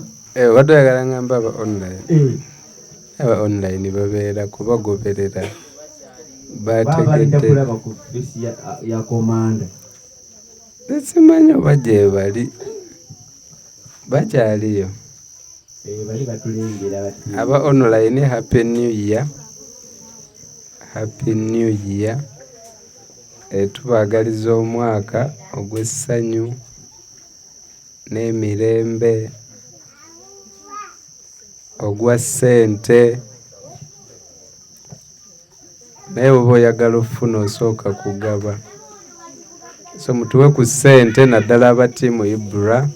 badde oyagala ngamba aba online aba online babeera kubagoberera babalinda kulaba ku fesi ya komanda simanyi oba gye bali bakyaliyo bali batulengera aba online. Happy New Year tubagaliza omwaka ogw'essanyu n'emirembe ogwa ssente naye oba oyagala ofuna osooka kugaba so mutuwe ku ssente naddala abatiimu Ibra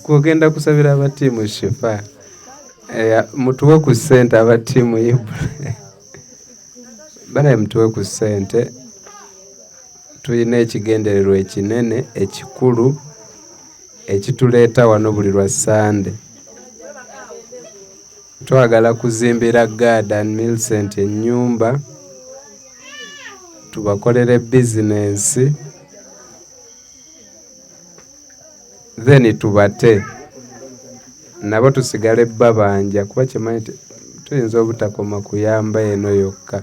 kugenda kusabira abatiimu Shifa mutuwe ku ssente abatiimu Ibra banaye mutuwe ku ssente tulina ekigendererwa ekinene ekikulu ekituleeta wano buli lwa Sande. Twagala kuzimbira Garden Millicent ennyumba tubakolere bizinensi then tubate nabo tusigale babanja kuba kimanyi tuyinza obutakoma kuyamba eno yokka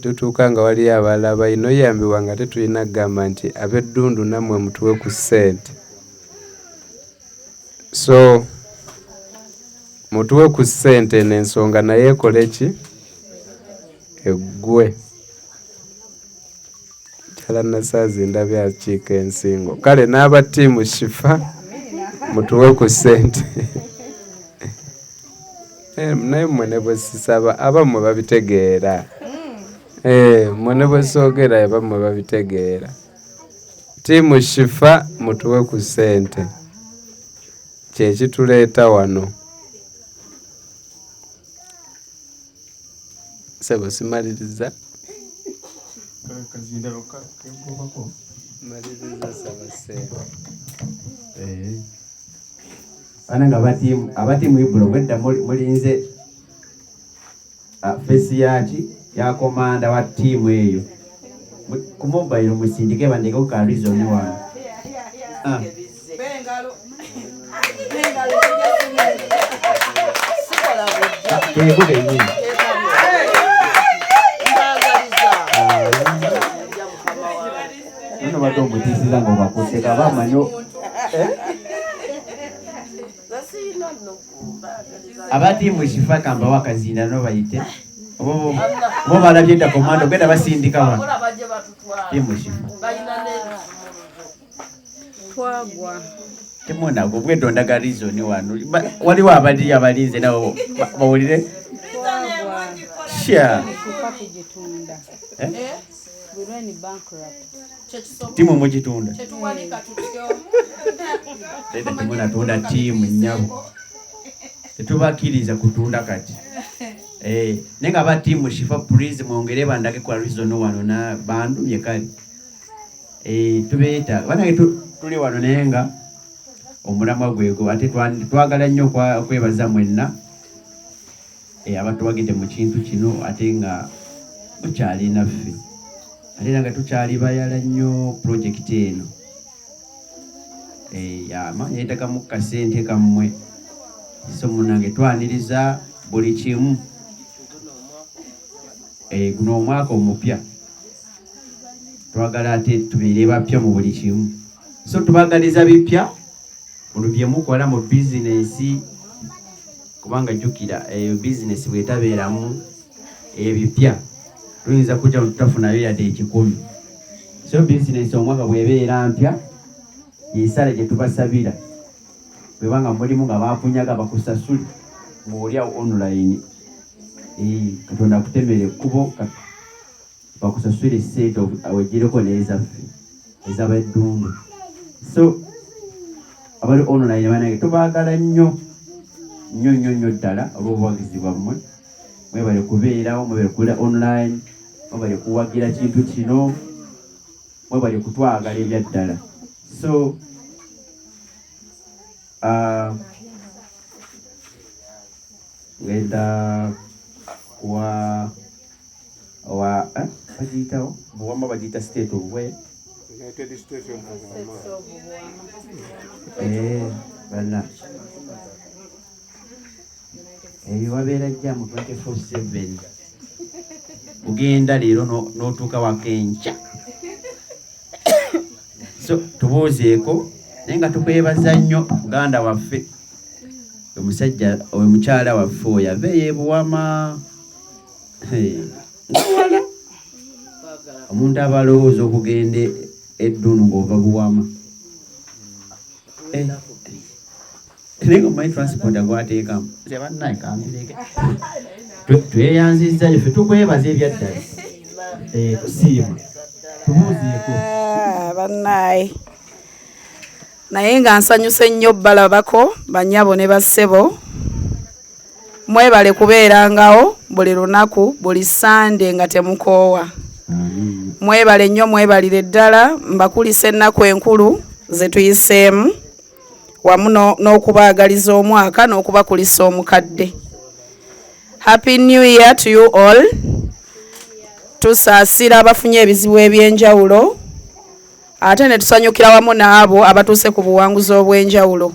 tutuuka nga waliyo abalaba ino yambibwa nga tetulina kugamba nti ab'eddundu nammwe mutuwe ku ssente so mutuwe ku ssente n'ensonga naye ekole ki eggwe kyala nasaazi ndabye akiika ensingo kale n'abatiimu Shifa mutuwe ku ssente naye mmwe ne bwe sisaba abammwe babitegeera mmwe ne bwe soogera abammwe babitegeera tiimu Shifa mutuwe ku ssente kyekituleeta wano sebo simaliriza maliriza saba sebo bana nga abatiimu Ibra obwedda mulinze fesi yaki ya komanda wa ttiimu eyo ku mobile musindike bandeko ka reason one. Bengalo. Nino bato mutisiza ngo bakuseka bamanyo. Abati mushifa kamba wakazinda no bayite. Bo balabyenda komando kwenda basindika wa. Mushifa. Twagwa. Temona go bwedo ndaga reason wanu. Wali wabadi abalinze nabo bawulire. Twagwa. Sha. Kufa kujitunda. We're in bankrupt. Timu mujitunda. Tetuwanika tutyo. Leta timuna tunda timu nyabo. Tetubakiriza kutunda kati. Nenga ba timu shifa please mwongere bandake kwa reason wano na bandu yekali. Tubeta wana tuli wano nenga omulama gwego ate twagala nnyo kwebaza mwenna. Abantu bagite mu kintu kino ate nga mukyali naffe. Ate nga tukyali bayala nnyo project eno. Yama yetaka mu kasente kammwe. So munange twaniriza buli kimu. Guno omwaka omupya. Twagala ate tubeere bapya mu buli kimu. So tubagaliza bipya olubye mukola mu business kubanga jukira business bwetabeeramu ebipya tuyinza kujja tutafunayo yadde ekikumi. So business omwaka bwebeera mpya yisale gye tubasabira bwebanga mulimu nga bafunyaga bakusasuli ng'olya online Katonda kutemere kubo bakusasule sente awegireko n'ezaffe ez'abaddungu. So abali online banange tubaagala nnyo ddala olw'obuwagizi bwammwe. Mwebale kubeerawo, mwebale kukola online, mwebale kuwagira kintu kino, mwebale kutwagala ebya ddala. So ngenda bagiyitawo buwama bagiyita state of where? United States of bana wabeera jja mu 24/7 ugenda leero n'otuuka wakenca. So tubuuzeeko naye nga tukwebaza nnyo muganda waffe omusajja omukyala waffe oyo aveeyo ebuwama. Omuntu abalowooza okugenda eddunu ng'ova buwama. Naye omanyi transport agwateekamu bannaye kampireke tweyanzizza ffe tukwebaza ebyaddala tusiima tubuuzeeko bannaye. Naye nga nsanyuse nnyo balabako bannyabo ne bassebo. Mwebale kubeerangawo buli lunaku buli Sande nga temukoowa. Mwebale nnyo mwebalire ddala mbakulisa ennaku enkulu ze tuyiseemu wamu n'okubaagaliza omwaka n'okubakulisa omukadde. Happy New Year to you all. Tusaasira abafunye ebizibu eby'enjawulo ate ne tusanyukira wamu n'abo abatuuse ku buwanguzi obw'enjawulo.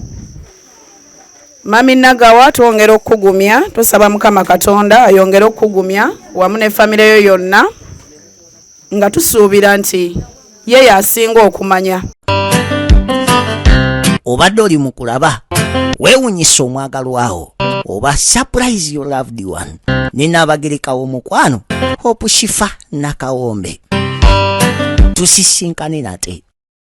Mami Nagawa twongera okukugumya, tusaba Mukama Katonda ayongera okukugumya wamu ne famire yo yonna nga tusuubira nti ye yasinga okumanya. Obadde oli mu kulaba weewunyisa omwagalwawo oba surprise your loved one. Nina abagereka w'omukwano Hope Shifa Nakawombe. Tusisinkane nate.